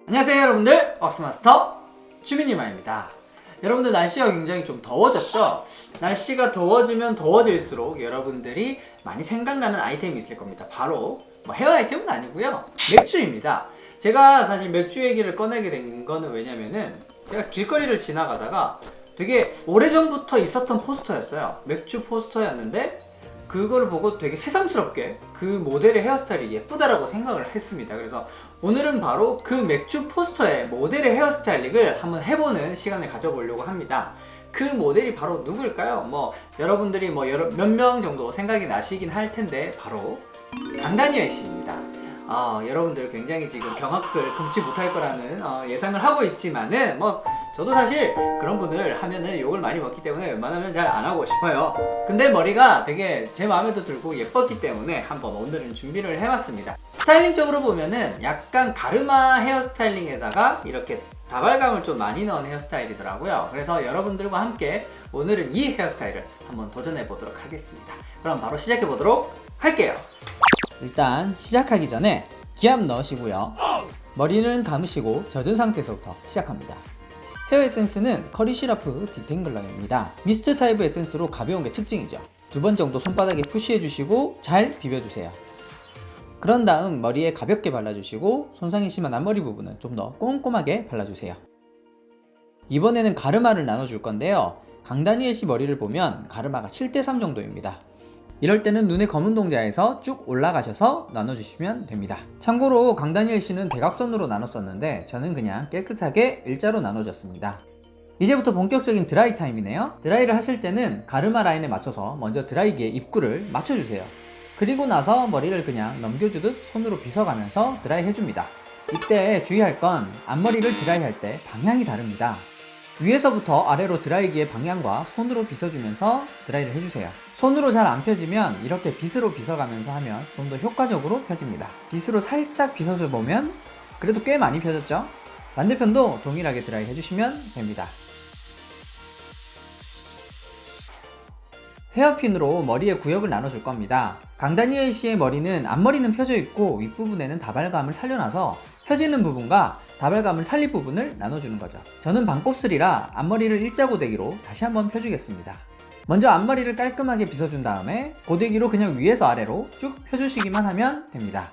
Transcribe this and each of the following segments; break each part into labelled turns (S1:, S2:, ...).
S1: 안녕하세요 여러분들, 왁스마스터 추미니마입니다. 여러분들 날씨가 굉장히 좀 더워졌죠? 날씨가 더워지면 더워질수록 여러분들이 많이 생각나는 아이템이 있을 겁니다. 바로 헤어 아이템은 아니고요, 맥주입니다. 제가 사실 맥주 얘기를 꺼내게 된 거는 왜냐면은 제가 길거리를 지나가다가 되게 오래전부터 있었던 포스터였어요. 맥주 포스터였는데 그걸 보고 되게 새삼스럽게 그 모델의 헤어스타일이 예쁘다라고 생각을 했습니다. 그래서 오늘은 바로 그 맥주 포스터의 모델의 헤어스타일링을 한번 해보는 시간을 가져보려고 합니다. 그 모델이 바로 누굴까요? 여러분들이 몇 명 정도 생각이 나시긴 할 텐데 바로 강다니엘 씨입니다. 여러분들 굉장히 지금 경악을 금치 못할 거라는 예상을 하고 있지만은 저도 사실 그런 분을 하면은 욕을 많이 먹기 때문에 웬만하면 잘 안 하고 싶어요. 근데 머리가 되게 제 마음에도 들고 예뻤기 때문에 한번 오늘은 준비를 해봤습니다. 스타일링적으로 보면은 약간 가르마 헤어스타일링에다가 이렇게 다발감을 좀 많이 넣은 헤어스타일이더라고요. 그래서 여러분들과 함께 오늘은 이 헤어스타일을 한번 도전해 보도록 하겠습니다. 그럼 바로 시작해 보도록 할게요. 일단 시작하기 전에 기압 넣으시고요, 머리는 감으시고 젖은 상태에서부터 시작합니다. 헤어 에센스는 커리시라프 디탱글러입니다. 미스트 타입의 에센스로 가벼운 게 특징이죠. 2번 정도 손바닥에 푸시해주시고 잘 비벼주세요. 그런 다음 머리에 가볍게 발라주시고 손상이 심한 앞머리 부분은 좀 더 꼼꼼하게 발라주세요. 이번에는 가르마를 나눠줄 건데요, 강다니엘 씨 머리를 보면 가르마가 7:3 정도입니다. 이럴 때는 눈의 검은 동자에서 쭉 올라가셔서 나눠주시면 됩니다. 참고로 강다니엘 씨는 대각선으로 나눴었는데 저는 그냥 깨끗하게 일자로 나눠줬습니다. 이제부터 본격적인 드라이 타임이네요. 드라이를 하실 때는 가르마 라인에 맞춰서 먼저 드라이기의 입구를 맞춰주세요. 그리고 나서 머리를 그냥 넘겨주듯 손으로 빗어가면서 드라이 해줍니다. 이때 주의할 건 앞머리를 드라이 할 때 방향이 다릅니다. 위에서부터 아래로 드라이기의 방향과 손으로 빗어주면서 드라이를 해주세요. 손으로 잘 안 펴지면 이렇게 빗으로 빗어가면서 하면 좀 더 효과적으로 펴집니다. 빗으로 살짝 빗어줘 보면 그래도 꽤 많이 펴졌죠? 반대편도 동일하게 드라이 해주시면 됩니다. 헤어핀으로 머리의 구역을 나눠줄 겁니다. 강다니엘 씨의 머리는 앞머리는 펴져 있고 윗부분에는 다발감을 살려놔서 펴지는 부분과 다발감을 살릴 부분을 나눠주는 거죠. 저는 반곱슬이라 앞머리를 일자 고데기로 다시 한번 펴주겠습니다. 먼저 앞머리를 깔끔하게 빗어준 다음에 고데기로 그냥 위에서 아래로 쭉 펴주시기만 하면 됩니다.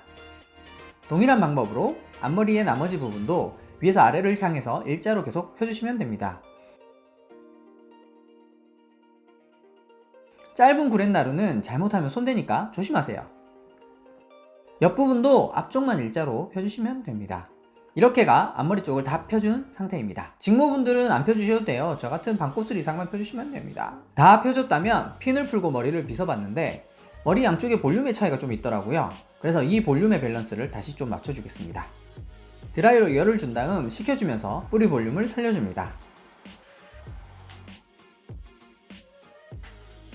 S1: 동일한 방법으로 앞머리의 나머지 부분도 위에서 아래를 향해서 일자로 계속 펴주시면 됩니다. 짧은 구렛나루는 잘못하면 손대니까 조심하세요. 옆부분도 앞쪽만 일자로 펴주시면 됩니다. 이렇게가 앞머리 쪽을 다 펴준 상태입니다. 직모분들은 안 펴주셔도 돼요. 저 같은 반곱슬 이상만 펴주시면 됩니다. 다 펴줬다면 핀을 풀고 머리를 빗어봤는데 머리 양쪽의 볼륨의 차이가 좀 있더라고요. 그래서 이 볼륨의 밸런스를 다시 좀 맞춰주겠습니다. 드라이로 열을 준 다음 식혀주면서 뿌리 볼륨을 살려줍니다.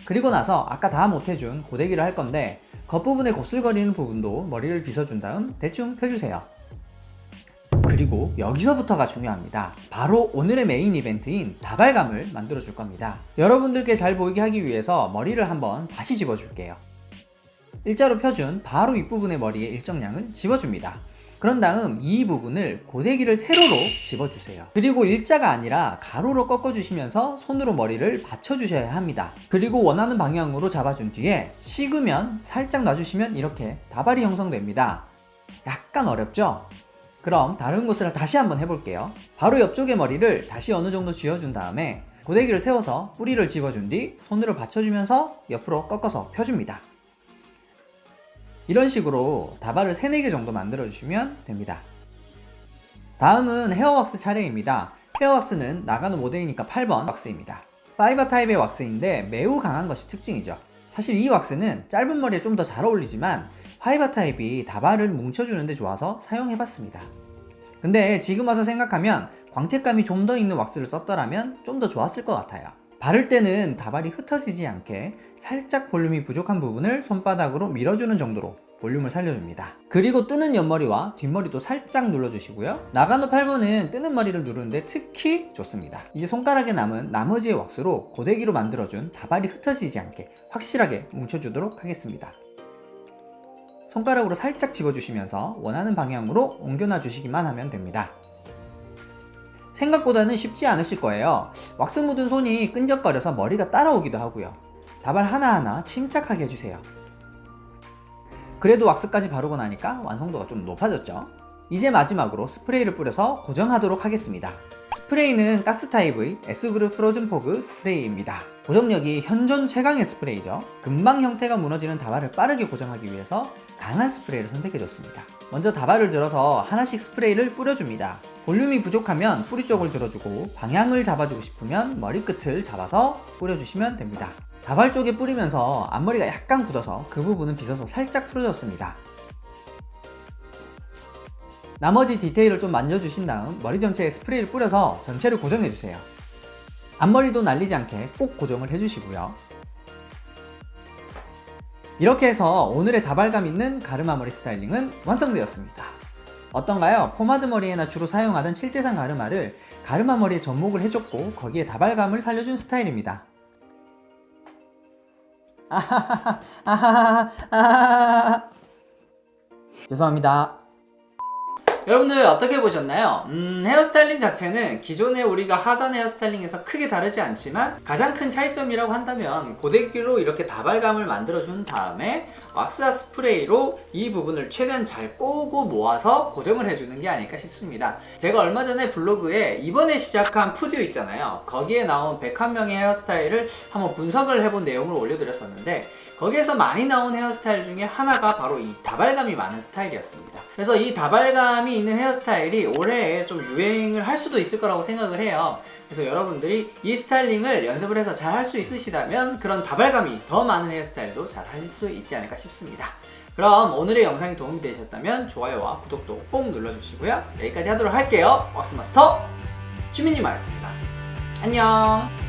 S1: 그리고 나서 아까 다 못해준 고데기를 할 건데 겉부분에 곱슬거리는 부분도 머리를 빗어준 다음 대충 펴주세요. 그리고 여기서부터가 중요합니다. 바로 오늘의 메인 이벤트인 다발감을 만들어 줄 겁니다. 여러분들께 잘 보이게 하기 위해서 머리를 한번 다시 집어줄게요. 일자로 펴준 바로 윗부분의 머리에 일정량을 집어줍니다. 그런 다음 이 부분을 고데기를 세로로 집어주세요. 그리고 일자가 아니라 가로로 꺾어주시면서 손으로 머리를 받쳐주셔야 합니다. 그리고 원하는 방향으로 잡아준 뒤에 식으면 살짝 놔주시면 이렇게 다발이 형성됩니다. 약간 어렵죠? 그럼 다른 곳을 다시 한번 해볼게요. 바로 옆쪽의 머리를 다시 어느 정도 쥐어준 다음에 고데기를 세워서 뿌리를 집어준 뒤 손으로 받쳐주면서 옆으로 꺾어서 펴줍니다. 이런 식으로 다발을 3, 4개 정도 만들어 주시면 됩니다. 다음은 헤어왁스 차례입니다. 헤어왁스는 나가노 모델이니까 8번 왁스입니다. 파이버 타입의 왁스인데 매우 강한 것이 특징이죠. 사실 이 왁스는 짧은 머리에 좀 더 잘 어울리지만 파이버 타입이 다발을 뭉쳐주는 데 좋아서 사용해봤습니다. 근데 지금 와서 생각하면 광택감이 좀 더 있는 왁스를 썼더라면 좀 더 좋았을 것 같아요. 바를 때는 다발이 흩어지지 않게 살짝 볼륨이 부족한 부분을 손바닥으로 밀어주는 정도로 볼륨을 살려줍니다. 그리고 뜨는 옆머리와 뒷머리도 살짝 눌러주시고요. 나가노 8번은 뜨는 머리를 누르는데 특히 좋습니다. 이제 손가락에 남은 나머지의 왁스로 고데기로 만들어준 다발이 흩어지지 않게 확실하게 뭉쳐주도록 하겠습니다. 손가락으로 살짝 집어주시면서 원하는 방향으로 옮겨놔 주시기만 하면 됩니다. 생각보다는 쉽지 않으실 거예요. 왁스 묻은 손이 끈적거려서 머리가 따라오기도 하고요. 다발 하나하나 침착하게 해주세요. 그래도 왁스까지 바르고 나니까 완성도가 좀 높아졌죠. 이제 마지막으로 스프레이를 뿌려서 고정하도록 하겠습니다. 스프레이는 가스타입의 S그룹 프로즌 포그 스프레이입니다. 고정력이 현존 최강의 스프레이죠. 금방 형태가 무너지는 다발을 빠르게 고정하기 위해서 강한 스프레이를 선택해줬습니다. 먼저 다발을 들어서 하나씩 스프레이를 뿌려줍니다. 볼륨이 부족하면 뿌리 쪽을 들어주고 방향을 잡아주고 싶으면 머리끝을 잡아서 뿌려주시면 됩니다. 다발 쪽에 뿌리면서 앞머리가 약간 굳어서 그 부분은 빗어서 살짝 풀어줬습니다. 나머지 디테일을 좀 만져주신 다음 머리 전체에 스프레이를 뿌려서 전체를 고정해주세요. 앞머리도 날리지 않게 꼭 고정을 해주시고요. 이렇게 해서 오늘의 다발감 있는 가르마 머리 스타일링은 완성되었습니다. 어떤가요? 포마드 머리에나 주로 사용하던 7대3 가르마를 가르마 머리에 접목을 해줬고 거기에 다발감을 살려준 스타일입니다. 죄송합니다. 여러분들 어떻게 보셨나요? 헤어스타일링 자체는 기존에 우리가 하던 헤어스타일링에서 크게 다르지 않지만 가장 큰 차이점이라고 한다면 고데기로 이렇게 다발감을 만들어준 다음에 왁스와 스프레이로 이 부분을 최대한 잘 꼬고 모아서 고정을 해주는 게 아닐까 싶습니다. 제가 얼마 전에 블로그에 이번에 시작한 푸듀 있잖아요. 거기에 나온 101명의 헤어스타일을 한번 분석을 해본 내용을 올려드렸었는데 거기에서 많이 나온 헤어스타일 중에 하나가 바로 이 다발감이 많은 스타일이었습니다. 그래서 이 다발감이 있는 헤어스타일이 올해에 좀 유행을 할 수도 있을 거라고 생각을 해요. 그래서 여러분들이 이 스타일링을 연습을 해서 잘 할 수 있으시다면 그런 다발감이 더 많은 헤어스타일도 잘 할 수 있지 않을까 싶습니다. 그럼 오늘의 영상이 도움이 되셨다면 좋아요와 구독도 꼭 눌러주시고요. 여기까지 하도록 할게요. 왁스마스터 주민님이었습니다. 안녕.